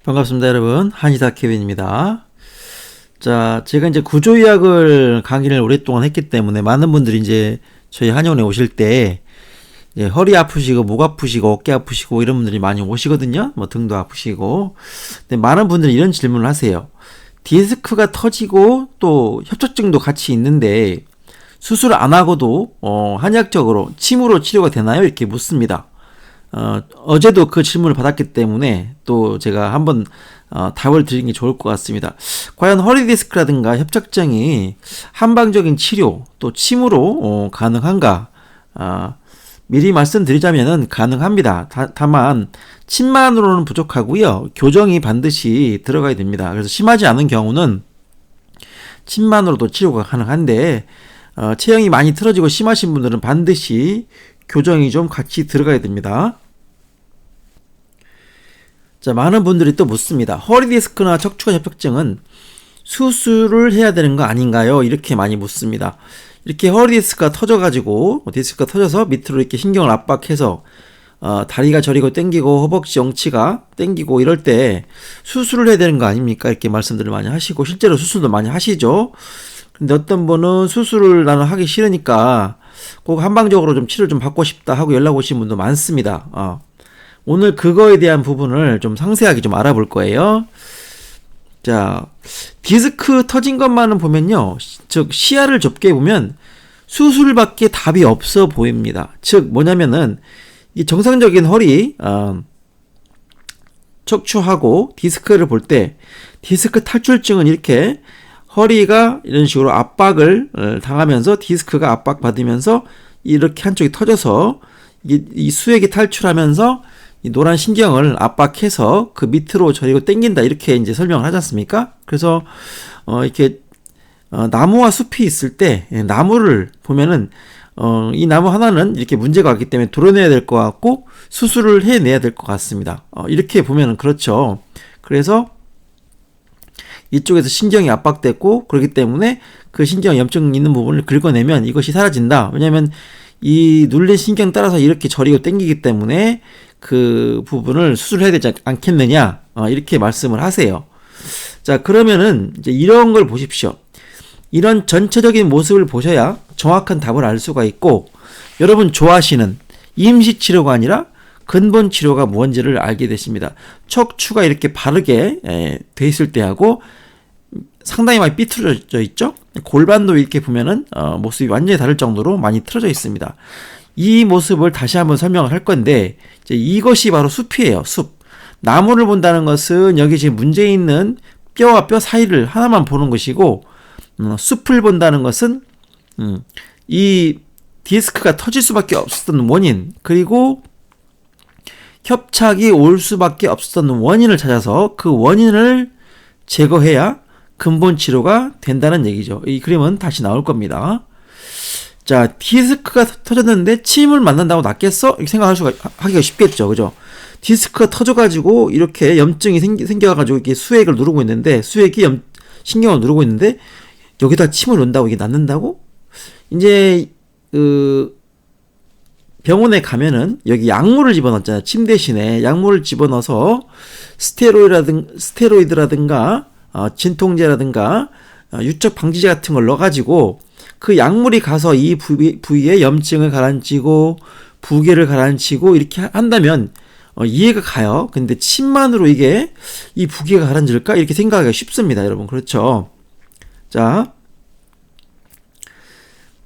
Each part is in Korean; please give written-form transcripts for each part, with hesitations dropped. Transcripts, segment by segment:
반갑습니다, 여러분. 한의사 케빈입니다. 자, 제가 이제 구조의학을 강의를 오랫동안 했기 때문에 많은 분들이 이제 저희 한의원에 오실 때 이제 허리 아프시고 목 아프시고 어깨 아프시고 이런 분들이 많이 오시거든요. 뭐 등도 아프시고. 근데 많은 분들이 이런 질문을 하세요. 디스크가 터지고 또 협착증도 같이 있는데 수술 안 하고도 한의학적으로 침으로 치료가 되나요? 이렇게 묻습니다. 어제도 그 질문을 받았기 때문에 또 제가 한번 답을 드리는 게 좋을 것 같습니다. 과연 허리 디스크라든가 협착증이 한방적인 치료 또 침으로 가능한가? 미리 말씀드리자면은 가능합니다. 다만 침만으로는 부족하고요. 교정이 반드시 들어가야 됩니다. 그래서 심하지 않은 경우는 침만으로도 치료가 가능한데 체형이 많이 틀어지고 심하신 분들은 반드시 교정이 좀 같이 들어가야 됩니다. 자, 많은 분들이 또 묻습니다. 허리 디스크나 척추관 협착증은 수술을 해야 되는 거 아닌가요? 이렇게 많이 묻습니다. 이렇게 허리 디스크가 터져서 밑으로 이렇게 신경을 압박해서 다리가 저리고 땡기고 허벅지 영치가 땡기고 이럴 때 수술을 해야 되는 거 아닙니까? 이렇게 말씀들을 많이 하시고 실제로 수술도 많이 하시죠. 근데 어떤 분은 수술을 나는 하기 싫으니까 꼭 한방적으로 좀 치료를 좀 받고 싶다 하고 연락 오신 분도 많습니다. 오늘 그거에 대한 부분을 좀 상세하게 좀 알아볼 거예요. 자, 디스크 터진 것만은 보면요. 즉, 시야를 좁게 보면 수술밖에 답이 없어 보입니다. 즉, 뭐냐면은, 이 정상적인 허리, 척추하고 디스크를 볼 때, 디스크 탈출증은 이렇게 허리가 이런 식으로 압박을 당하면서 디스크가 압박받으면서 이렇게 한쪽이 터져서 이 수액이 탈출하면서 이 노란 신경을 압박해서 그 밑으로 저리고 당긴다 이렇게 이제 설명을 하지 않습니까? 그래서 이렇게 나무와 숲이 있을 때 나무를 보면은 이 나무 하나는 이렇게 문제가 왔기 때문에 도려내야 될 것 같고 수술을 해내야 될 것 같습니다. 이렇게 보면은 그렇죠. 그래서 이쪽에서 신경이 압박됐고 그렇기 때문에 그 신경 염증 있는 부분을 긁어내면 이것이 사라진다. 왜냐하면 이 눌린 신경 따라서 이렇게 저리고 당기기 때문에 그 부분을 수술해야 되지 않겠느냐 이렇게 말씀을 하세요. 자, 그러면은 이제 이런 걸 보십시오. 이런 전체적인 모습을 보셔야 정확한 답을 알 수가 있고 여러분 좋아하시는 임시치료가 아니라 근본 치료가 뭔지를 알게 되십니다. 척추가 이렇게 바르게 돼 있을 때하고 상당히 많이 삐뚤어져 있죠. 골반도 이렇게 보면은 모습이 완전히 다를 정도로 많이 틀어져 있습니다. 이 모습을 다시 한번 설명을 할 건데 이제 이것이 바로 숲이에요. 숲. 나무를 본다는 것은 여기 지금 문제 있는 뼈와 뼈 사이를 하나만 보는 것이고 숲을 본다는 것은 이 디스크가 터질 수밖에 없었던 원인 그리고 협착이 올 수밖에 없었던 원인을 찾아서 그 원인을 제거해야 근본 치료가 된다는 얘기죠. 이 그림은 다시 나올 겁니다. 자, 디스크가 터졌는데 침을 맞는다고 낫겠어? 이렇게 하기가 쉽겠죠. 그죠? 디스크가 터져가지고 이렇게 염증이 생겨가지고 이렇게 수액을 누르고 있는데 수액이 신경을 누르고 있는데 여기다 침을 놓는다고 이게 낫는다고? 이제 병원에 가면은 여기 약물을 집어넣잖아요. 침 대신에 약물을 집어넣어서 스테로이드라든가 진통제라든가 유척 방지제 같은 걸 넣어가지고 그 약물이 가서 이 부위에 염증을 가라앉히고 부계를 가라앉히고 이렇게 한다면 이해가 가요. 근데 침만으로 이게 이 부계가 가라앉을까? 이렇게 생각하기가 쉽습니다. 여러분 그렇죠? 자,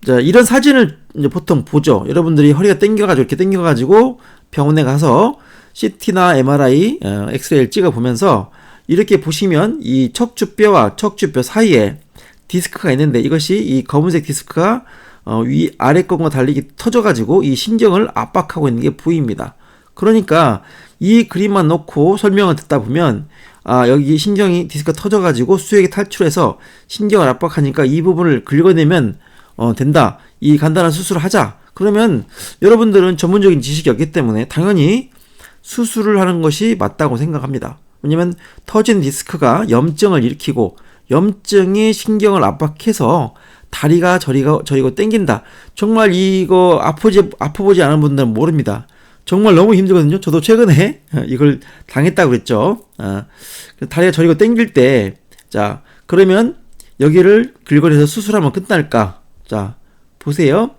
이런 사진을 이제 보통 보죠. 여러분들이 허리가 이렇게 당겨가지고 병원에 가서 CT나 MRI, 엑스레이를 찍어보면서 이렇게 보시면 이 척추뼈와 척추뼈 사이에 디스크가 있는데 이것이 이 검은색 디스크가 아래 것과 달리 터져가지고 이 신경을 압박하고 있는 게 보입니다. 그러니까 이 그림만 놓고 설명을 듣다 보면 여기 신경이 디스크가 터져가지고 수액이 탈출해서 신경을 압박하니까 이 부분을 긁어내면 된다. 이 간단한 수술을 하자. 그러면 여러분들은 전문적인 지식이 없기 때문에 당연히 수술을 하는 것이 맞다고 생각합니다. 왜냐면 터진 디스크가 염증을 일으키고 염증이 신경을 압박해서 다리가 저리고 땡긴다. 정말 이거 아프보지 않은 분들은 모릅니다. 정말 너무 힘들거든요. 저도 최근에 이걸 당했다고 그랬죠. 다리가 저리고 당길 때, 자, 그러면 여기를 긁어내서 수술하면 끝날까? 자, 보세요.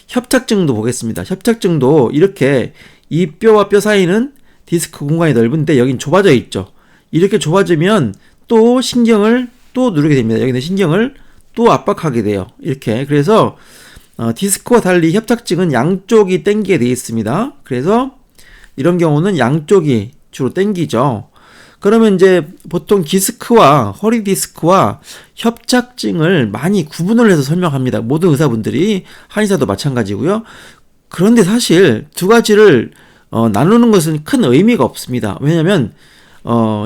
협착증도 보겠습니다. 협착증도 이렇게 이 뼈와 뼈 사이는 디스크 공간이 넓은데 여긴 좁아져 있죠. 이렇게 좁아지면 또 신경을 또 누르게 됩니다. 여기는 신경을 또 압박하게 돼요. 이렇게. 그래서 디스크와 달리 협착증은 양쪽이 당기게 되어 있습니다. 그래서 이런 경우는 양쪽이 주로 당기죠. 그러면 이제 보통 디스크와 허리 디스크와 협착증을 많이 구분을 해서 설명합니다. 모든 의사분들이, 한의사도 마찬가지고요. 그런데 사실 두 가지를 나누는 것은 큰 의미가 없습니다. 왜냐하면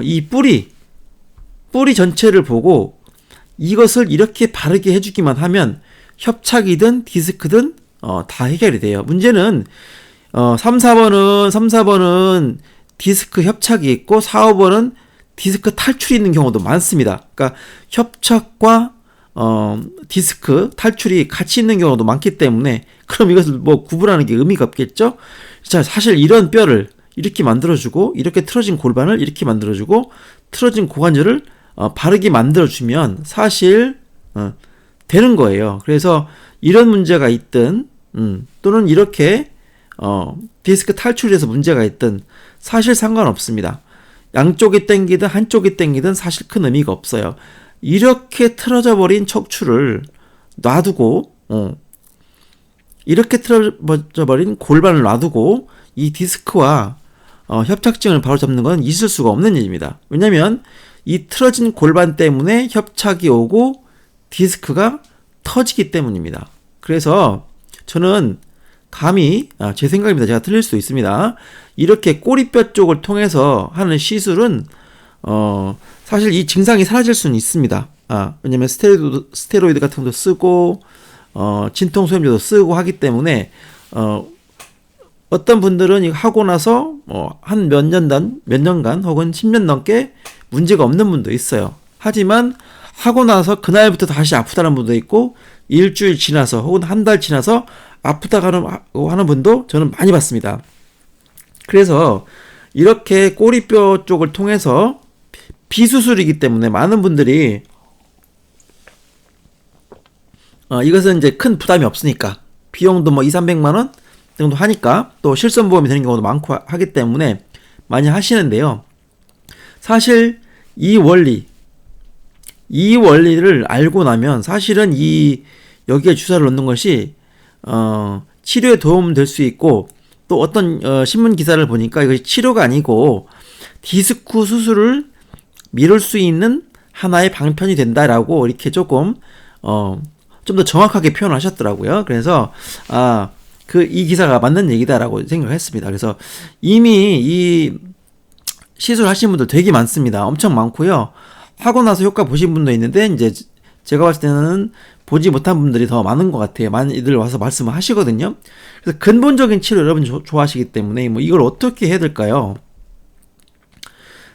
이 뿌리 전체를 보고 이것을 이렇게 바르게 해주기만 하면 협착이든 디스크든 다 해결이 돼요. 문제는 3, 4번은 디스크 협착이 있고 4, 5번은 디스크 탈출이 있는 경우도 많습니다. 그러니까 협착과 디스크 탈출이 같이 있는 경우도 많기 때문에 그럼 이것을 뭐 구분하는 게 의미가 없겠죠? 자, 사실 이런 뼈를 이렇게 만들어주고 이렇게 틀어진 골반을 이렇게 만들어주고 틀어진 고관절을 바르게 만들어주면 사실 되는 거예요. 그래서 이런 문제가 있든 또는 이렇게 디스크 탈출에서 문제가 있든 사실 상관없습니다. 양쪽이 당기든 한쪽이 당기든 사실 큰 의미가 없어요. 이렇게 틀어져 버린 척추를 놔두고 이렇게 틀어져 버린 골반을 놔두고 이 디스크와 협착증을 바로잡는 건 있을 수가 없는 일입니다. 왜냐하면 이 틀어진 골반 때문에 협착이 오고 디스크가 터지기 때문입니다. 그래서 저는 감히 제 생각입니다. 제가 틀릴 수도 있습니다. 이렇게 꼬리뼈 쪽을 통해서 하는 시술은 사실 이 증상이 사라질 수는 있습니다. 왜냐면 스테로이드 같은 것도 쓰고 진통소염제도 쓰고 하기 때문에 어떤 분들은 이거 하고 나서 한 몇 년간 혹은 10년 넘게 문제가 없는 분도 있어요. 하지만 하고 나서 그날부터 다시 아프다는 분도 있고 일주일 지나서 혹은 한 달 지나서 아프다고 하는 분도 저는 많이 봤습니다. 그래서 이렇게 꼬리뼈 쪽을 통해서 비수술이기 때문에 많은 분들이 이것은 이제 큰 부담이 없으니까 비용도 뭐 200~300만 원 정도 하니까 또 실손보험이 되는 경우도 많고 하기 때문에 많이 하시는데요. 사실 이 원리를 알고 나면 사실은 여기에 주사를 놓는 것이 치료에 도움될 수 있고 또 어떤 신문 기사를 보니까 이것이 치료가 아니고 디스크 수술을 미룰 수 있는 하나의 방편이 된다라고 이렇게 조금 좀 더 정확하게 표현하셨더라고요. 그래서 이 기사가 맞는 얘기다라고 생각을 했습니다. 그래서 이미 이 시술하신 분들 되게 많습니다. 엄청 많고요. 하고 나서 효과 보신 분도 있는데 이제 제가 봤을 때는 보지 못한 분들이 더 많은 것 같아요. 많이들 와서 말씀을 하시거든요. 그래서 근본적인 치료 여러분 좋아하시기 때문에 뭐 이걸 어떻게 해야 될까요?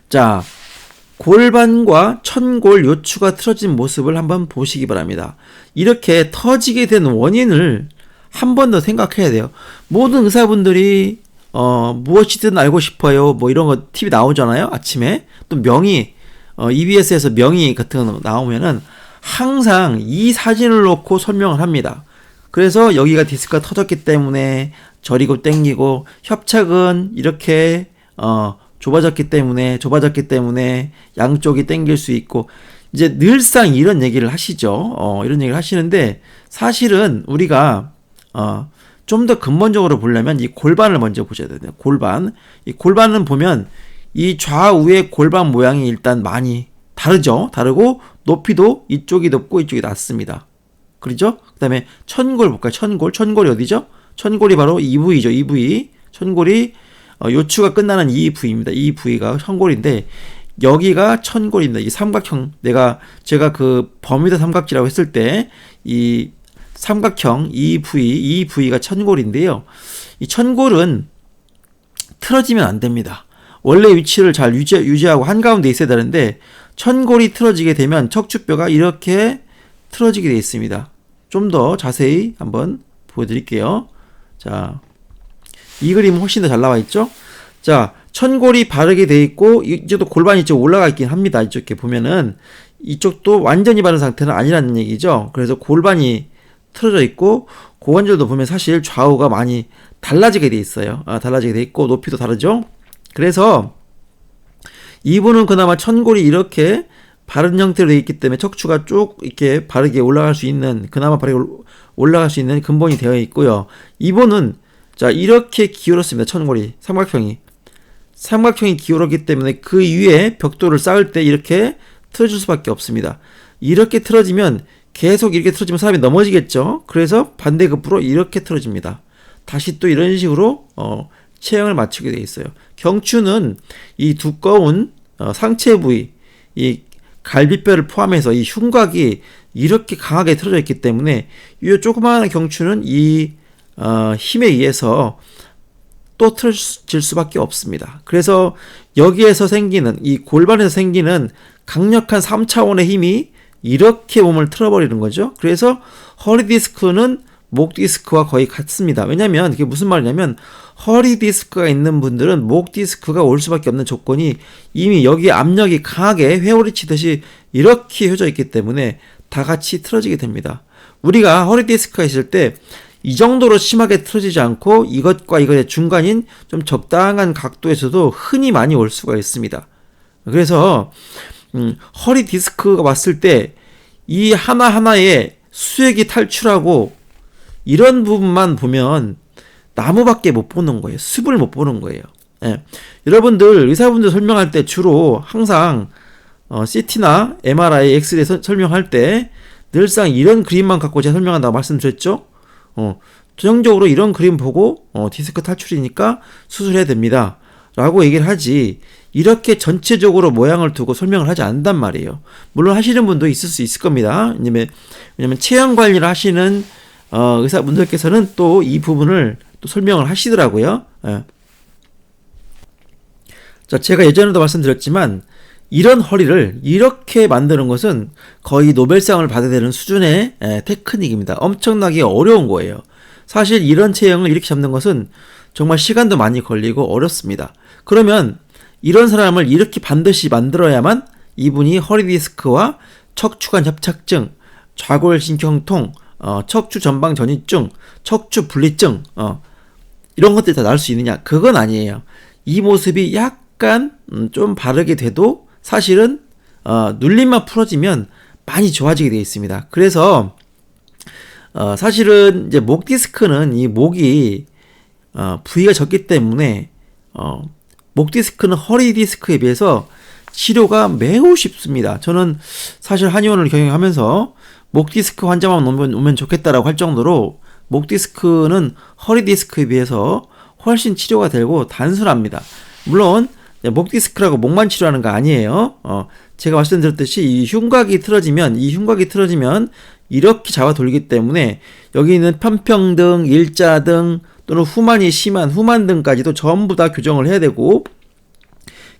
자, 골반과 천골 요추가 틀어진 모습을 한번 보시기 바랍니다. 이렇게 터지게 된 원인을 한 번 더 생각해야 돼요. 모든 의사분들이 무엇이든 알고 싶어요. 뭐 이런 거 TV 나오잖아요. 아침에 또 명의 EBS에서 명의 같은 거 나오면은 항상 이 사진을 놓고 설명을 합니다. 그래서 여기가 디스크가 터졌기 때문에 저리고 땡기고 협착은 이렇게 좁아졌기 때문에 양쪽이 땡길 수 있고 이제 늘상 이런 얘기를 하시죠. 이런 얘기를 하시는데 사실은 우리가 좀 더 근본적으로 보려면 이 골반을 먼저 보셔야 돼요. 이 골반은 보면 이 좌우의 골반 모양이 일단 많이 다르고 높이도 이쪽이 높고 이쪽이 낮습니다. 그렇죠? 그 다음에 천골 볼까요? 천골이 어디죠? 천골이 바로 이 부위죠. 이 부위. 천골이 요추가 끝나는 이 부위입니다. 이 부위가 천골인데 여기가 천골입니다. 이 삼각형 제가 그 버뮤다 삼각지라고 했을 때 이 삼각형 이 부위가 천골인데요. 이 천골은 틀어지면 안 됩니다. 원래 위치를 잘 유지하고 한가운데 있어야 되는데 천골이 틀어지게 되면 척추뼈가 이렇게 틀어지게 되어 있습니다. 좀 더 자세히 한번 보여드릴게요. 자, 이 그림은 훨씬 더 잘 나와 있죠. 자, 천골이 바르게 돼 있고 이쪽도 골반이 이쪽 올라가 있긴 합니다. 이쪽에 보면은 이쪽도 완전히 바른 상태는 아니라는 얘기죠. 그래서 골반이 틀어져 있고 고관절도 보면 사실 좌우가 많이 달라지게 돼 있어요. 달라지게 돼 있고 높이도 다르죠. 그래서 이분은 그나마 천골이 이렇게 바른 형태로 되어 있기 때문에 척추가 쭉 이렇게 바르게 올라갈 수 있는, 그나마 바르게 올라갈 수 있는 근본이 되어 있고요. 이분은 자, 이렇게 기울었습니다. 천골이 삼각형이 기울었기 때문에 그 위에 벽돌을 쌓을 때 이렇게 틀어질 수밖에 없습니다. 이렇게 틀어지면 계속 이렇게 틀어지면 사람이 넘어지겠죠. 그래서 반대급부로 이렇게 틀어집니다. 다시 또 이런 식으로 체형을 맞추게 되어 있어요. 경추는 이 두꺼운 상체 부위, 이 갈비뼈를 포함해서 이 흉곽이 이렇게 강하게 틀어져 있기 때문에 이 조그마한 경추는 이 힘에 의해서 또 틀어질 수밖에 없습니다. 그래서 여기에서 생기는, 이 골반에서 생기는 강력한 3차원의 힘이 이렇게 몸을 틀어버리는 거죠. 그래서 허리 디스크는 목 디스크와 거의 같습니다. 왜냐면 그게 무슨 말이냐면 허리 디스크가 있는 분들은 목 디스크가 올 수밖에 없는 조건이 이미 여기 압력이 강하게 회오리 치듯이 이렇게 휘어져 있기 때문에 다 같이 틀어지게 됩니다. 우리가 허리 디스크가 있을 때 이 정도로 심하게 틀어지지 않고 이것과 이것의 중간인 좀 적당한 각도에서도 흔히 많이 올 수가 있습니다. 그래서 허리 디스크가 왔을 때 이 하나하나의 수액이 탈출하고 이런 부분만 보면 나무밖에 못 보는 거예요. 숲을 못 보는 거예요. 예. 여러분들 의사분들 설명할 때 주로 항상 CT나 MRI, 엑스레이 설명할 때 늘상 이런 그림만 갖고 제가 설명한다고 말씀드렸죠. 전형적으로 이런 그림 보고 디스크 탈출이니까 수술해야 됩니다 라고 얘기를 하지, 이렇게 전체적으로 모양을 두고 설명을 하지 않는단 말이에요. 물론 하시는 분도 있을 수 있을 겁니다. 왜냐면 체형 관리를 하시는 의사분들께서는 또 이 부분을 또 설명을 하시더라고요. 예. 자, 제가 예전에도 말씀드렸지만 이런 허리를 이렇게 만드는 것은 거의 노벨상을 받아야 되는 수준의 테크닉입니다. 엄청나게 어려운 거예요. 사실 이런 체형을 이렇게 잡는 것은 정말 시간도 많이 걸리고 어렵습니다. 그러면 이런 사람을 이렇게 반드시 만들어야만 이분이 허리 디스크와 척추관 협착증, 좌골신경통, 척추 전방 전이증, 척추 분리증, 이런 것들이 다 나을 수 있느냐? 그건 아니에요. 이 모습이 약간 좀 바르게 돼도 사실은 눌림만 풀어지면 많이 좋아지게 되어 있습니다. 그래서 사실은 이제 목 디스크는 이 목이 부위가 적기 때문에 목 디스크는 허리 디스크에 비해서 치료가 매우 쉽습니다. 저는 사실 한의원을 경영하면서 목 디스크 환자만 오면 좋겠다라고 할 정도로 목 디스크는 허리 디스크에 비해서 훨씬 치료가 되고 단순합니다. 물론 목 디스크라고 목만 치료하는 거 아니에요. 제가 말씀드렸듯이 이 흉곽이 틀어지면 이렇게 잡아 돌기 때문에 여기 있는 편평등, 일자등 또는 후만이 심한 후만등까지도 전부 다 교정을 해야 되고,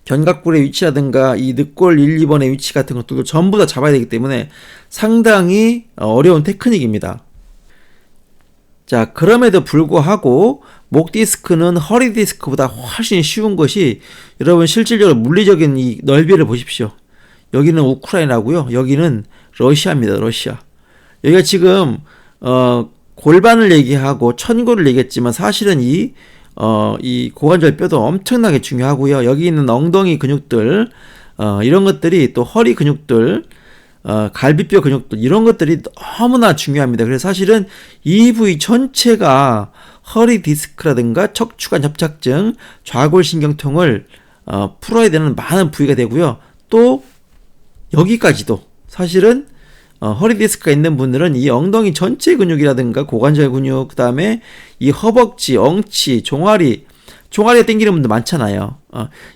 견갑골의 위치라든가 이 늑골 1, 2번의 위치 같은 것들도 전부 다 잡아야 되기 때문에 상당히 어려운 테크닉입니다. 자, 그럼에도 불구하고 목 디스크는 허리 디스크보다 훨씬 쉬운 것이, 여러분 실질적으로 물리적인 이 넓이를 보십시오. 여기는 우크라이나고요. 여기는 러시아입니다. 러시아. 여기가 지금 골반을 얘기하고 천골을 얘기했지만 사실은 이 고관절 뼈도 엄청나게 중요하고요. 여기 있는 엉덩이 근육들, 이런 것들이 또 허리 근육들, 갈비뼈 근육들, 이런 것들이 너무나 중요합니다. 그래서 사실은 이 부위 전체가 허리 디스크라든가 척추관 협착증, 좌골신경통을 풀어야 되는 많은 부위가 되고요. 또 여기까지도 사실은 허리 디스크가 있는 분들은 이 엉덩이 전체 근육이라든가 고관절 근육, 그 다음에 이 허벅지, 엉치, 종아리에 당기는 분들 많잖아요.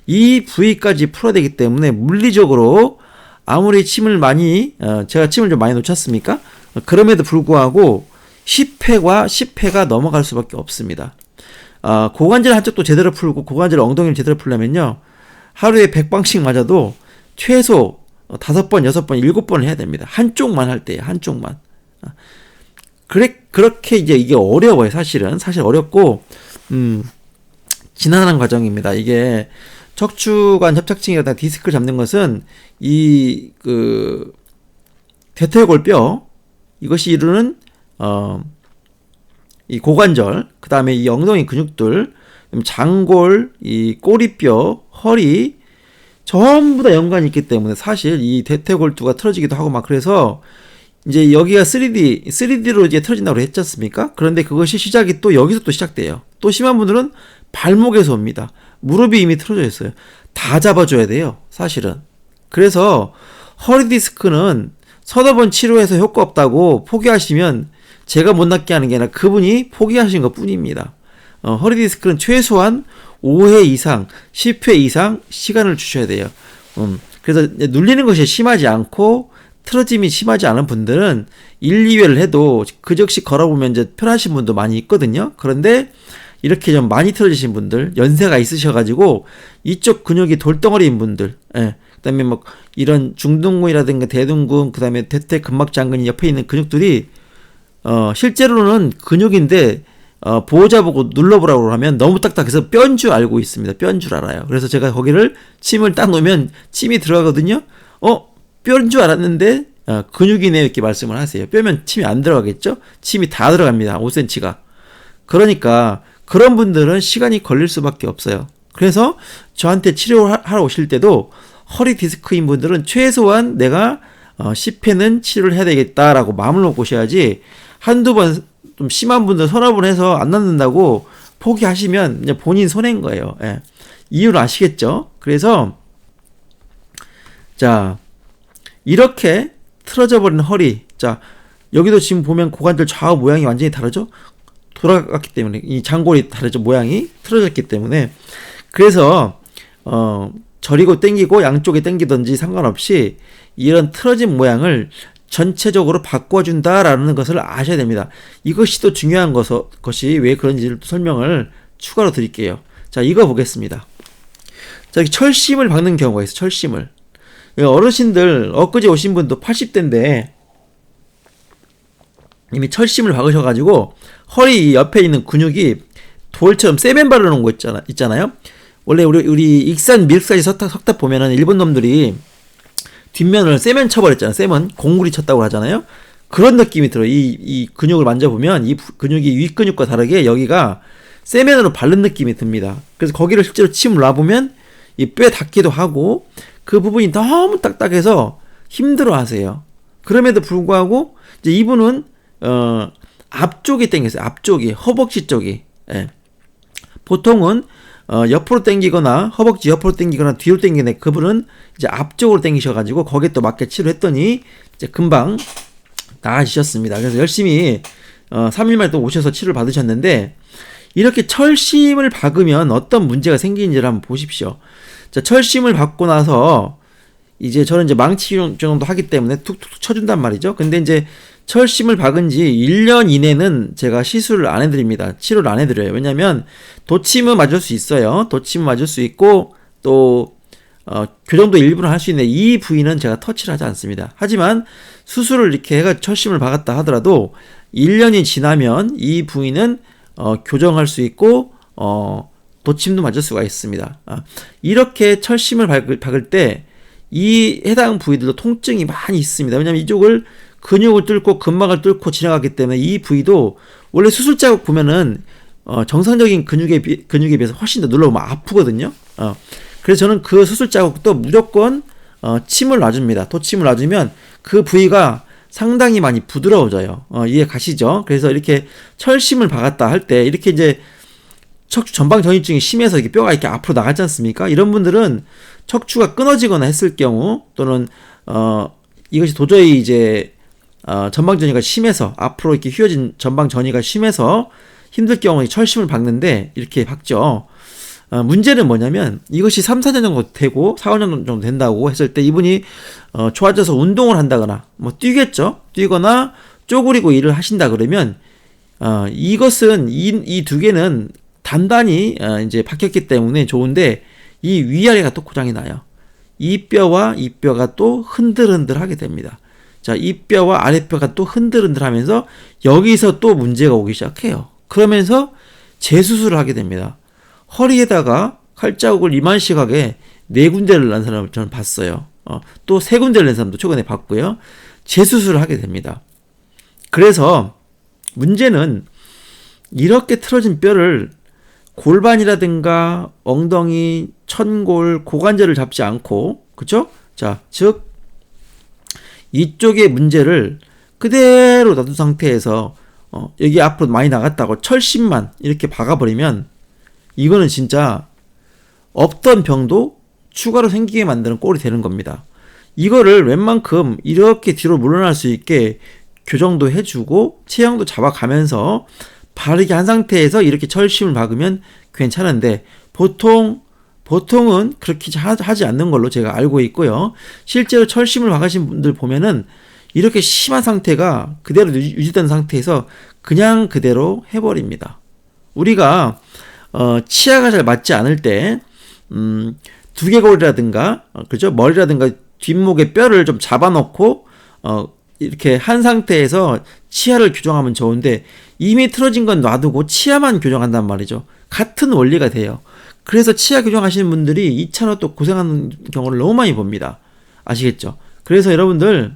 이 부위까지 풀어야 되기 때문에 물리적으로 아무리 제가 침을 좀 많이 놓쳤습니까? 그럼에도 불구하고 10회가 넘어갈 수밖에 없습니다. 고관절 한쪽도 제대로 풀고 고관절 엉덩이를 제대로 풀려면요, 하루에 100방씩 맞아도 최소 5번, 6번, 7번을 해야 됩니다. 한쪽만 할 때요, 한쪽만. 그렇게 이제 이게 어려워요, 사실 어렵고, 지난한 과정입니다. 이게 척추관 협착증이라든가 디스크를 잡는 것은 이 대퇴골뼈 이것이 이루는 이 고관절, 그 다음에 이 엉덩이 근육들, 장골, 이 꼬리뼈, 허리 전부 다 연관이 있기 때문에 사실 이 대퇴골두가 틀어지기도 하고 막 그래서 이제 여기가 3D로 이제 틀어진다고 했지 않습니까? 그런데 그것이 시작이 또 여기서 또 시작돼요. 또 심한 분들은 발목에서 옵니다. 무릎이 이미 틀어져 있어요. 다 잡아줘야 돼요, 사실은. 그래서 허리 디스크는 서너 번 치료해서 효과 없다고 포기하시면 제가 못 낫게 하는 게 아니라 그분이 포기하신 것 뿐입니다. 허리 디스크는 최소한 5회 이상, 10회 이상 시간을 주셔야 돼요. 그래서 눌리는 것이 심하지 않고 틀어짐이 심하지 않은 분들은 1, 2회를 해도 그 즉시 걸어보면 이제 편하신 분도 많이 있거든요. 그런데 이렇게 좀 많이 틀어지신 분들, 연세가 있으셔가지고 이쪽 근육이 돌덩어리인 분들, 예. 그다음에 뭐 이런 중둔근이라든가 대둔근, 그다음에 대퇴근막장근이 옆에 있는 근육들이 실제로는 근육인데 보호자 보고 눌러보라고 하면 너무 딱딱해서 뼈인 줄 알고 있습니다. 뼈인 줄 알아요. 그래서 제가 거기를 침을 딱 놓으면 침이 들어가거든요. 뼈인 줄 알았는데 근육이네 이렇게 말씀을 하세요. 뼈면 침이 안 들어가겠죠? 침이 다 들어갑니다. 5cm가. 그러니까 그런 분들은 시간이 걸릴 수밖에 없어요. 그래서 저한테 치료하러 오실 때도 허리 디스크인 분들은 최소한 내가 10회는 치료를 해야 되겠다라고 마음을 먹고 오셔야지 한두 번 좀 심한 분들 서너 번 해서 안 낫는다고 포기하시면 이제 본인 손해인 거예요. 예. 이유를 아시겠죠? 그래서 자 이렇게 틀어져 버린 허리, 자 여기도 지금 보면 고관절 좌우 모양이 완전히 다르죠? 돌아갔기 때문에 이 장골이 다르죠, 모양이 틀어졌기 때문에. 그래서 저리고 당기고 양쪽에 당기든지 상관없이 이런 틀어진 모양을 전체적으로 바꿔준다라는 것을 아셔야 됩니다. 이것이 또 중요한 것이 왜 그런지를 설명을 추가로 드릴게요. 자, 이거 보겠습니다. 자, 철심을 박는 경우가 있어요. 철심을. 어르신들 엊그제 오신 분도 80대인데 이미 철심을 박으셔가지고 허리 옆에 있는 근육이 돌처럼 세멘 바르는 거 있잖아요. 원래 우리 익산 밀크사지 석탑 보면은 일본 놈들이 뒷면을 세멘 쳐버렸잖아요. 세멘 공구리 쳤다고 하잖아요. 그런 느낌이 들어요. 이 근육을 만져보면 이 근육이 윗근육과 다르게 여기가 세멘으로 바른 느낌이 듭니다. 그래서 거기를 실제로 침을 놔보면 이 뼈에 닿기도 하고 그 부분이 너무 딱딱해서 힘들어 하세요. 그럼에도 불구하고 이제 이분은 앞쪽이 당겼어요. 앞쪽이, 허벅지 쪽이. 예. 보통은 옆으로 당기거나 허벅지 옆으로 당기거나 뒤로 당기네. 그분은 이제 앞쪽으로 당기셔가지고 거기에 또 맞게 치료했더니 이제 금방 나아지셨습니다. 그래서 열심히 3일 만에 또 오셔서 치료를 받으셨는데 이렇게 철심을 박으면 어떤 문제가 생기는지를 한번 보십시오. 자, 철심을 박고 나서 이제 저는 이제 망치 정도 하기 때문에 툭툭 쳐준단 말이죠. 근데 이제 철심을 박은 지 1년 이내는 제가 시술을 안 해드립니다. 치료를 안 해드려요. 왜냐면 도침은 맞을 수 있어요. 도침은 맞을 수 있고 또 교정도 일부러 할 수 있는데 이 부위는 제가 터치를 하지 않습니다. 하지만 수술을 이렇게 해가 철심을 박았다 하더라도 1년이 지나면 이 부위는 교정할 수 있고 도침도 맞을 수가 있습니다. 이렇게 철심을 박을 때 이 해당 부위들도 통증이 많이 있습니다. 왜냐면 이쪽을 근육을 뚫고 근막을 뚫고 지나가기 때문에 이 부위도 원래 수술 자국 보면은 정상적인 근육에 비해서 훨씬 더 눌러보면 아프거든요. 그래서 저는 그 수술 자국도 무조건 침을 놔줍니다. 도침을 놔주면 그 부위가 상당히 많이 부드러워져요. 이해 가시죠? 그래서 이렇게 철심을 박았다 할 때 이렇게 이제 척추 전방 전이증이 심해서 이렇게 뼈가 이렇게 앞으로 나가지 않습니까? 이런 분들은 척추가 끊어지거나 했을 경우 또는 이것이 도저히 이제 전방 전이가 심해서 앞으로 이렇게 휘어진 전방 전이가 심해서 힘들 경우에 철심을 박는데 이렇게 박죠. 문제는 뭐냐면 이것이 3, 4년 정도 되고 4, 5년 정도 된다고 했을 때 이분이 좋아져서 운동을 한다거나 뭐 뛰겠죠. 뛰거나 쪼그리고 일을 하신다 그러면 이것은 이 두 개는 단단히 이제 박혔기 때문에 좋은데 이 위아래가 또 고장이 나요. 이 뼈와 이 뼈가 또 흔들흔들 하게 됩니다. 자, 이 뼈와 아랫뼈가 또 흔들흔들 하면서 여기서 또 문제가 오기 시작해요. 그러면서 재수술을 하게 됩니다. 허리에다가 칼자국을 이만식하게 4군데를 난 사람을 저는 봤어요. 또 3군데를 낸 사람도 최근에 봤고요. 재수술을 하게 됩니다. 그래서 문제는 이렇게 틀어진 뼈를 골반이라든가 엉덩이, 천골, 고관절을 잡지 않고, 그쵸? 자, 즉 이쪽의 문제를 그대로 놔둔 상태에서 여기 앞으로 많이 나갔다고 철심만 이렇게 박아버리면 이거는 진짜 없던 병도 추가로 생기게 만드는 꼴이 되는 겁니다. 이거를 웬만큼 이렇게 뒤로 물러날 수 있게 교정도 해주고 체형도 잡아가면서 바르게 한 상태에서 이렇게 철심을 박으면 괜찮은데 보통은 그렇게 하지 않는 걸로 제가 알고 있고요. 실제로 철심을 박으신 분들 보면은 이렇게 심한 상태가 그대로 유지된 상태에서 그냥 그대로 해버립니다. 우리가 치아가 잘 맞지 않을 때 두개골이라든가 그죠? 머리라든가 뒷목의 뼈를 좀 잡아놓고 이렇게 한 상태에서 치아를 교정하면 좋은데 이미 틀어진 건 놔두고 치아만 교정한단 말이죠. 같은 원리가 돼요. 그래서 치아 교정하시는 분들이 2차로 또 고생하는 경우를 너무 많이 봅니다. 아시겠죠? 그래서 여러분들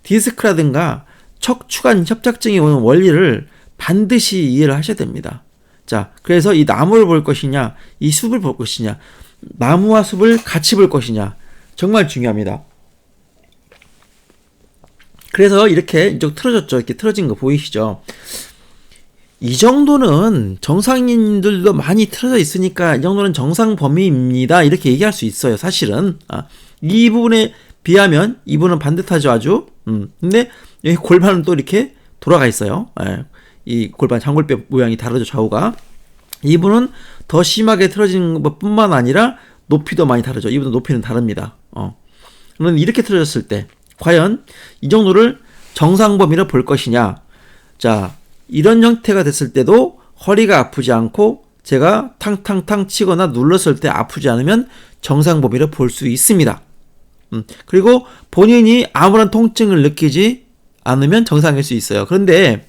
디스크라든가 척추관 협착증이 오는 원리를 반드시 이해를 하셔야 됩니다. 자, 그래서 이 나무를 볼 것이냐, 이 숲을 볼 것이냐, 나무와 숲을 같이 볼 것이냐, 정말 중요합니다. 그래서 이렇게 이쪽 틀어졌죠. 이렇게 틀어진 거 보이시죠? 이 정도는 정상인들도 많이 틀어져 있으니까 이 정도는 정상 범위입니다. 이렇게 얘기할 수 있어요. 사실은 이 부분에 비하면 이 부분은 반듯하죠. 아주. 근데 여기 골반은 또 이렇게 돌아가 있어요. 이 골반 장골뼈 모양이 다르죠. 좌우가. 이분은 더 심하게 틀어진 것뿐만 아니라 높이도 많이 다르죠. 이분은 높이는 다릅니다. 그러면 이렇게 틀어졌을 때 과연 이 정도를 정상 범위로 볼 것이냐. 자, 이런 형태가 됐을 때도 허리가 아프지 않고 제가 탕탕탕 치거나 눌렀을 때 아프지 않으면 정상 범위로 볼 수 있습니다. 그리고 본인이 아무런 통증을 느끼지 않으면 정상일 수 있어요. 그런데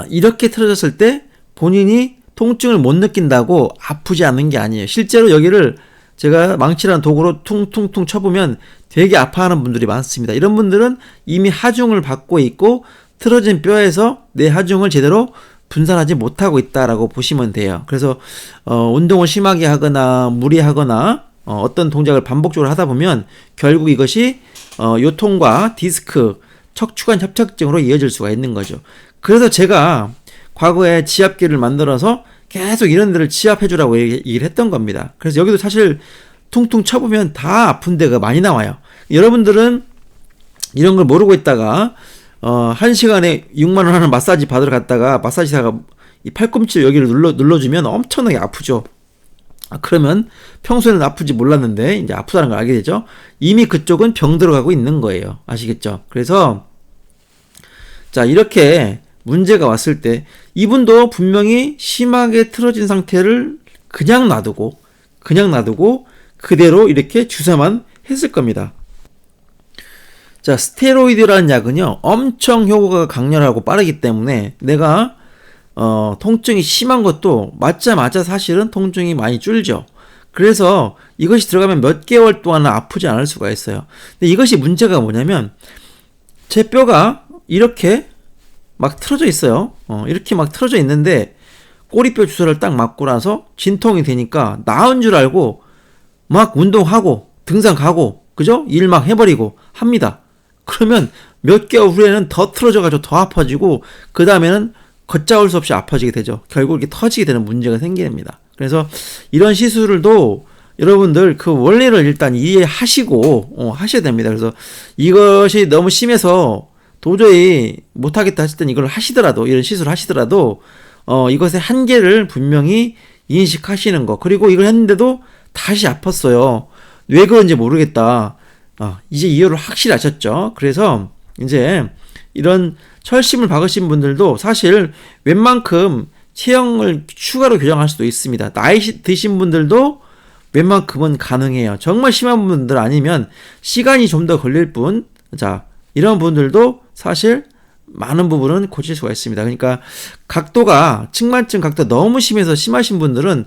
이렇게 틀어졌을 때 본인이 통증을 못 느낀다고 아프지 않은 게 아니에요. 실제로 여기를 제가 망치라는 도구로 퉁퉁퉁 쳐보면 되게 아파하는 분들이 많습니다. 이런 분들은 이미 하중을 받고 있고 틀어진 뼈에서 내 하중을 제대로 분산하지 못하고 있다라고 보시면 돼요. 그래서 운동을 심하게 하거나 무리하거나 어떤 동작을 반복적으로 하다 보면 결국 이것이 요통과 디스크, 척추관 협착증으로 이어질 수가 있는 거죠. 그래서 제가 과거에 지압기를 만들어서 계속 이런 데를 지압해주라고 얘기를 했던 겁니다. 그래서 여기도 사실 퉁퉁 쳐보면 다 아픈 데가 많이 나와요. 여러분들은 이런 걸 모르고 있다가 1시간에 6만원 하는 마사지 받으러 갔다가 마사지사가 이 팔꿈치 여기를 눌러주면 엄청나게 아프죠. 그러면 평소에는 아프지 몰랐는데 이제 아프다는 걸 알게 되죠. 이미 그쪽은 병 들어가고 있는 거예요. 아시겠죠? 그래서 자, 이렇게 문제가 왔을 때 이분도 분명히 심하게 틀어진 상태를 그냥 놔두고 그대로 이렇게 주사만 했을 겁니다. 자, 스테로이드라는 약은요 엄청 효과가 강렬하고 빠르기 때문에 내가 통증이 심한 것도 맞자마자 사실은 통증이 많이 줄죠. 그래서 이것이 들어가면 몇 개월 동안은 아프지 않을 수가 있어요. 근데 이것이 문제가 뭐냐면 제 뼈가 이렇게 막 틀어져 있어요. 이렇게 막 틀어져 있는데 꼬리뼈 주사를 딱 맞고 나서 진통이 되니까 나은 줄 알고 막 운동하고 등산 가고 그죠? 일 막 해버리고 합니다. 그러면 몇 개월 후에는 더 틀어져가지고 더 아파지고 그 다음에는 걷잡을 수 없이 아파지게 되죠. 결국 이렇게 터지게 되는 문제가 생깁니다. 그래서 이런 시술도 여러분들 그 원리를 일단 이해하시고 하셔야 됩니다. 그래서 이것이 너무 심해서 도저히 못하겠다 하실 땐 이걸 하시더라도 이런 시술을 하시더라도 이것의 한계를 분명히 인식하시는 거. 그리고 이걸 했는데도 다시 아팠어요. 왜 그런지 모르겠다. 이제 이유를 확실히 아셨죠? 그래서 이제 이런 철심을 박으신 분들도 사실 웬만큼 체형을 추가로 교정할 수도 있습니다. 나이 드신 분들도 웬만큼은 가능해요. 정말 심한 분들 아니면 시간이 좀 더 걸릴 뿐, 자, 이런 분들도 사실 많은 부분은 고칠 수가 있습니다. 그러니까 각도가 측만증 각도 너무 심해서 심하신 분들은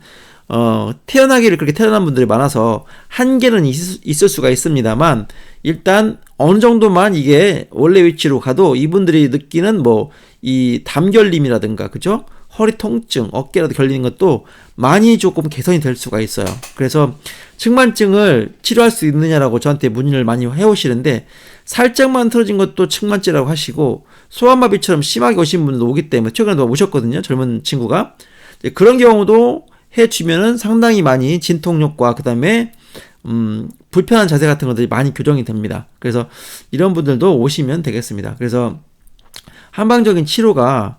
태어나기를 그렇게 태어난 분들이 많아서 한계는 있을 수가 있습니다만 일단 어느 정도만 이게 원래 위치로 가도 이분들이 느끼는 뭐 이 담결림이라든가 그죠? 허리 통증, 어깨라도 결리는 것도 많이 조금 개선이 될 수가 있어요. 그래서 측만증을 치료할 수 있느냐라고 저한테 문의를 많이 해오시는데 살짝만 틀어진 것도 측만증이라고 하시고 소아마비처럼 심하게 오신 분들도 오기 때문에 최근에도 오셨거든요. 젊은 친구가. 그런 경우도 해주면은 상당히 많이 진통력과 그 다음에 불편한 자세 같은 것들이 많이 교정이 됩니다. 그래서 이런 분들도 오시면 되겠습니다. 그래서 한방적인 치료가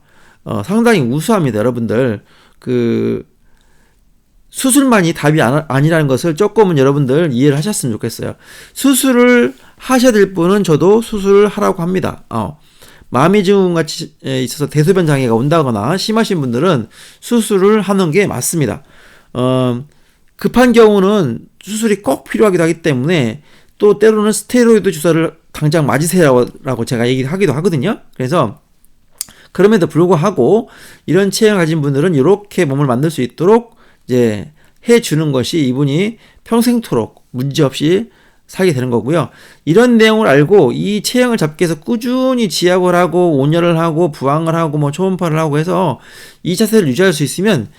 상당히 우수합니다. 여러분들 그 수술만이 답이 아니라는 것을 조금은 여러분들 이해를 하셨으면 좋겠어요. 수술을 하셔야 될 분은 저도 수술을 하라고 합니다. 마미 증후군 같이 있어서 대소변 장애가 온다거나 심하신 분들은 수술을 하는 게 맞습니다. 급한 경우는 수술이 꼭 필요하기도 하기 때문에 또 때로는 스테로이드 주사를 당장 맞으세요라고 제가 얘기하기도 하거든요. 그래서 그럼에도 불구하고 이런 체형을 가진 분들은 이렇게 몸을 만들 수 있도록 이제 해주는 것이 이분이 평생토록 문제없이 살게 되는 거고요. 이런 내용을 알고 이 체형을 잡기 위해서 꾸준히 지압을 하고 온열을 하고 부항을 하고 뭐 초음파를 하고 해서 이 자세를 유지할 수 있으면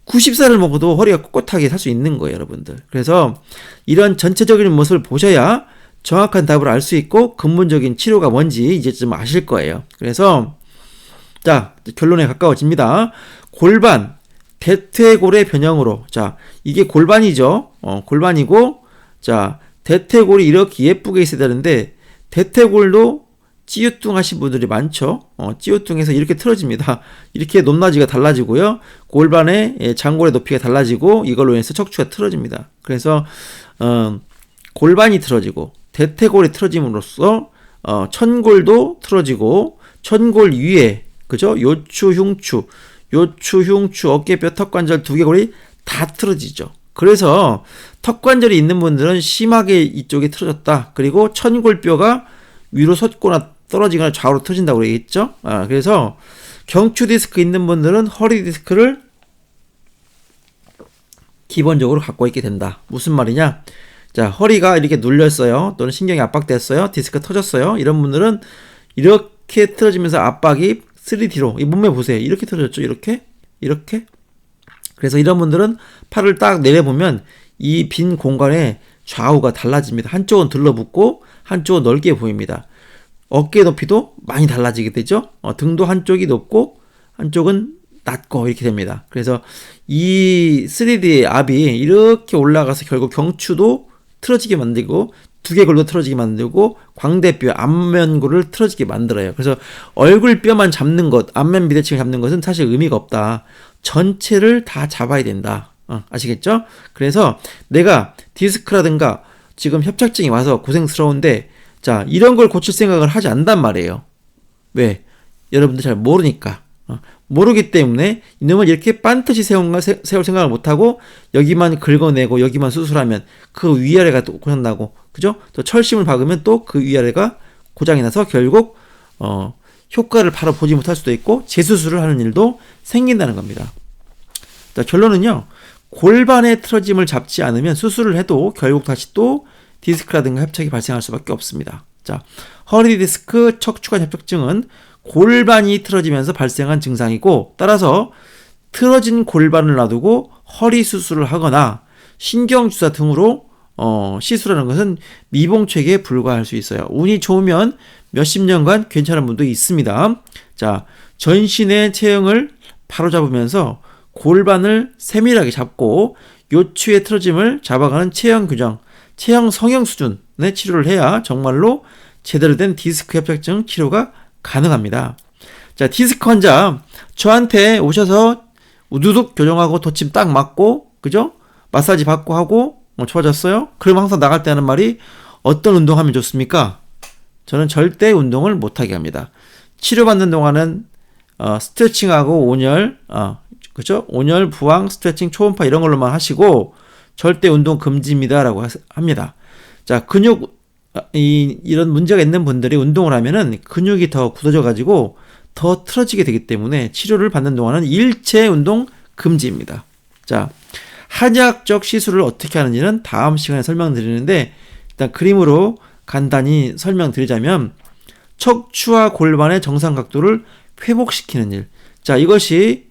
90살을 먹어도 허리가 꼿꼿하게 살 수 있는 거예요, 여러분들. 그래서 이런 전체적인 모습을 보셔야 정확한 답을 알 수 있고 근본적인 치료가 뭔지 이제 좀 아실 거예요. 그래서 자, 결론에 가까워집니다. 골반, 대퇴골의 변형으로. 자, 이게 골반이죠. 골반이고, 자, 대퇴골이 이렇게 예쁘게 있어야 되는데, 대퇴골도 찌우뚱하신 분들이 많죠. 찌우뚱해서 이렇게 틀어집니다. 이렇게 높낮이가 달라지고요. 골반의 장골의 높이가 달라지고, 이걸로 인해서 척추가 틀어집니다. 그래서, 골반이 틀어지고, 대퇴골이 틀어짐으로써, 천골도 틀어지고, 천골 위에, 그죠? 요추, 흉추, 어깨뼈, 턱관절 두 개골이 다 틀어지죠. 그래서 턱관절이 있는 분들은 심하게 이쪽이 틀어졌다. 그리고 천골뼈가 위로 솟거나 떨어지거나 좌우로 틀어진다고 얘기했죠. 그래서 경추 디스크 있는 분들은 허리 디스크를 기본적으로 갖고 있게 된다. 무슨 말이냐? 자, 허리가 이렇게 눌렸어요. 또는 신경이 압박됐어요. 디스크 터졌어요. 이런 분들은 이렇게 틀어지면서 압박이 3D로 이 몸매 보세요. 이렇게 틀어졌죠. 이렇게. 그래서 이런 분들은 팔을 딱 내려보면 이 빈 공간에 좌우가 달라집니다. 한쪽은 들러붙고 한쪽은 넓게 보입니다. 어깨 높이도 많이 달라지게 되죠. 등도 한쪽이 높고 한쪽은 낮고 이렇게 됩니다. 그래서 이 3D의 압이 이렇게 올라가서 결국 경추도 틀어지게 만들고 두개골도 틀어지게 만들고 광대뼈, 안면골을 틀어지게 만들어요. 그래서 얼굴뼈만 잡는 것, 안면 비대칭을 잡는 것은 사실 의미가 없다. 전체를 다 잡아야 된다. 아시겠죠? 그래서 내가 디스크라든가 지금 협착증이 와서 고생스러운데 자, 이런 걸 고칠 생각을 하지 않단 말이에요. 왜? 여러분들 잘 모르니까. 모르기 때문에 이놈을 이렇게 반드시 세울 생각을 못하고 여기만 긁어내고 여기만 수술하면 그 위아래가 또 고장나고 그죠? 또 철심을 박으면 또 그 위아래가 고장이 나서 결국 효과를 바로 보지 못할 수도 있고 재수술을 하는 일도 생긴다는 겁니다. 자, 결론은요. 골반의 틀어짐을 잡지 않으면 수술을 해도 결국 다시 또 디스크라든가 협착이 발생할 수밖에 없습니다. 자, 허리 디스크 척추관 협착증은 골반이 틀어지면서 발생한 증상이고 따라서 틀어진 골반을 놔두고 허리 수술을 하거나 신경주사 등으로 시술하는 것은 미봉책에 불과할 수 있어요. 운이 좋으면 몇십 년간 괜찮은 분도 있습니다. 자, 전신의 체형을 바로잡으면서 골반을 세밀하게 잡고 요추의 틀어짐을 잡아가는 체형 교정, 체형 성형 수준의 치료를 해야 정말로 제대로 된 디스크 협착증 치료가 가능합니다. 자, 디스크 환자 저한테 오셔서 우두둑 교정하고 도침 딱 맞고 그죠? 마사지 받고 하고 좋아졌어요? 그럼 항상 나갈 때 하는 말이 어떤 운동하면 좋습니까? 저는 절대 운동을 못하게 합니다. 치료받는 동안은 스트레칭하고 온열 그죠? 온열, 부항, 스트레칭, 초음파 이런 걸로만 하시고 절대 운동 금지입니다 라고 합니다. 자, 근육 이런 문제가 있는 분들이 운동을 하면은 근육이 더 굳어져 가지고 더 틀어지게 되기 때문에 치료를 받는 동안은 일체 운동 금지입니다. 자, 한의학적 시술을 어떻게 하는지는 다음 시간에 설명드리는데 일단 그림으로 간단히 설명드리자면 척추와 골반의 정상 각도를 회복시키는 일. 자, 이것이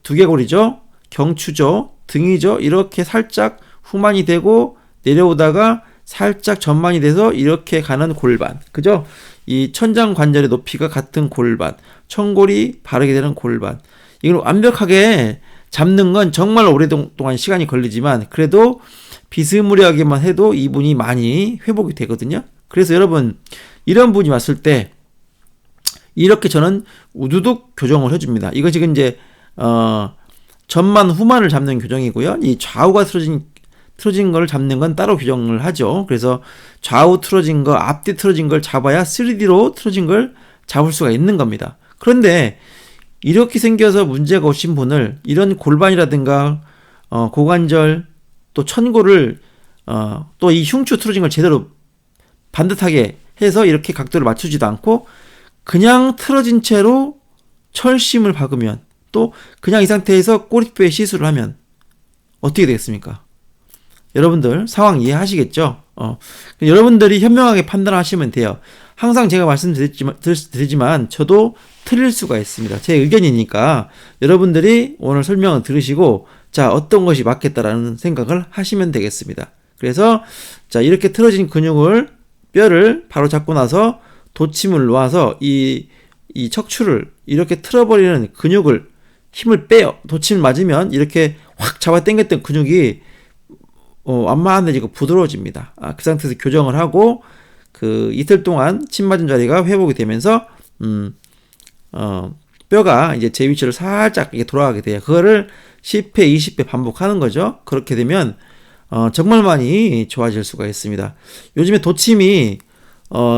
두개골이죠. 경추죠. 등이죠. 이렇게 살짝 후만이 되고 내려오다가 살짝 전만이 돼서 이렇게 가는 골반. 그죠? 이 천장 관절의 높이가 같은 골반. 청골이 바르게 되는 골반. 이걸 완벽하게 잡는 건 정말 오랫동안 시간이 걸리지만 그래도 비스무리하게만 해도 이분이 많이 회복이 되거든요. 그래서 여러분 이런 분이 왔을 때 이렇게 저는 우두둑 교정을 해줍니다. 이거 지금 이제 전만 후만을 잡는 교정이고요. 이 좌우가 틀어진 걸 잡는 건 따로 교정을 하죠. 그래서 좌우 틀어진 거, 앞뒤 틀어진 걸 잡아야 3D로 틀어진 걸 잡을 수가 있는 겁니다. 그런데 이렇게 생겨서 문제가 오신 분을 이런 골반이라든가 고관절 또 천골을 또 이 흉추 틀어진 걸 제대로 반듯하게 해서 이렇게 각도를 맞추지도 않고 그냥 틀어진 채로 철심을 박으면 또 그냥 이 상태에서 꼬리뼈에 시술을 하면 어떻게 되겠습니까? 여러분들 상황 이해하시겠죠? 여러분들이 현명하게 판단하시면 돼요. 항상 제가 말씀드리지만 저도 틀릴 수가 있습니다. 제 의견이니까 여러분들이 오늘 설명을 들으시고 자 어떤 것이 맞겠다라는 생각을 하시면 되겠습니다. 그래서 자 이렇게 틀어진 뼈를 바로 잡고 나서 도침을 놓아서 이 척추를 이렇게 틀어버리는 근육을 힘을 빼요. 도침을 맞으면 이렇게 확 잡아 당겼던 근육이 완만해지고 부드러워집니다. 그 상태에서 교정을 하고 그 이틀 동안 침 맞은 자리가 회복이 되면서 뼈가 이제 제 위치로 살짝 이게 돌아가게 돼요. 그거를 10회, 20회 반복하는 거죠. 그렇게 되면 정말 많이 좋아질 수가 있습니다. 요즘에 도침이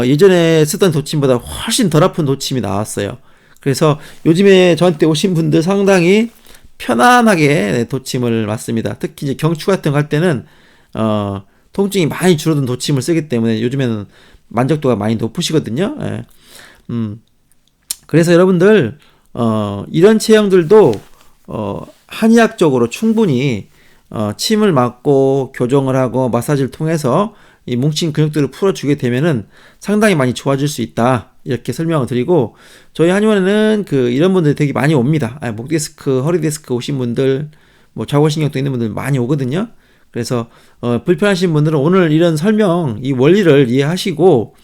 예전에 쓰던 도침보다 훨씬 덜 아픈 도침이 나왔어요. 그래서 요즘에 저한테 오신 분들 상당히 편안하게 도침을 맞습니다. 특히 이제 경추 같은 거 할 때는 통증이 많이 줄어든 도침을 쓰기 때문에 요즘에는 만족도가 많이 높으시거든요. 예. 그래서 여러분들 이런 체형들도 한의학적으로 충분히 침을 맞고 교정을 하고 마사지를 통해서 이 뭉친 근육들을 풀어주게 되면은 상당히 많이 좋아질 수 있다. 이렇게 설명을 드리고 저희 한의원에는 이런 분들이 되게 많이 옵니다. 목 디스크, 허리 디스크 오신 분들, 뭐 좌골신경도 있는 분들 많이 오거든요. 그래서 불편하신 분들은 오늘 이런 설명, 이 원리를 이해하시고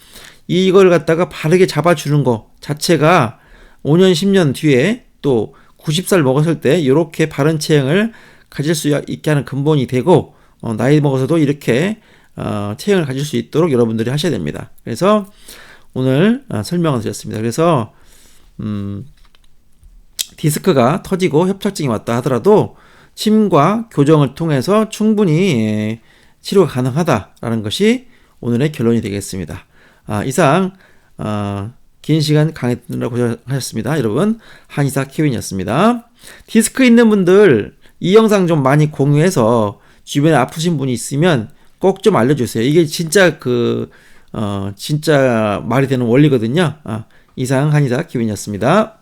이걸 갖다가 바르게 잡아주는 거 자체가 5년, 10년 뒤에 또 90살 먹었을 때 이렇게 바른 체형을 가질 수 있게 하는 근본이 되고 나이 먹어서도 이렇게 체형을 가질 수 있도록 여러분들이 하셔야 됩니다. 그래서 오늘 설명을 드렸습니다. 그래서 디스크가 터지고 협착증이 왔다 하더라도 침과 교정을 통해서 충분히 치료가 가능하다라는 것이 오늘의 결론이 되겠습니다. 이상 긴 시간 강의 듣느라 고생하셨습니다. 여러분 한의사 케빈이었습니다. 디스크 있는 분들 이 영상 좀 많이 공유해서 주변에 아프신 분이 있으면 꼭 좀 알려주세요. 이게 진짜 진짜 말이 되는 원리거든요. 이상 한의사 케빈이었습니다.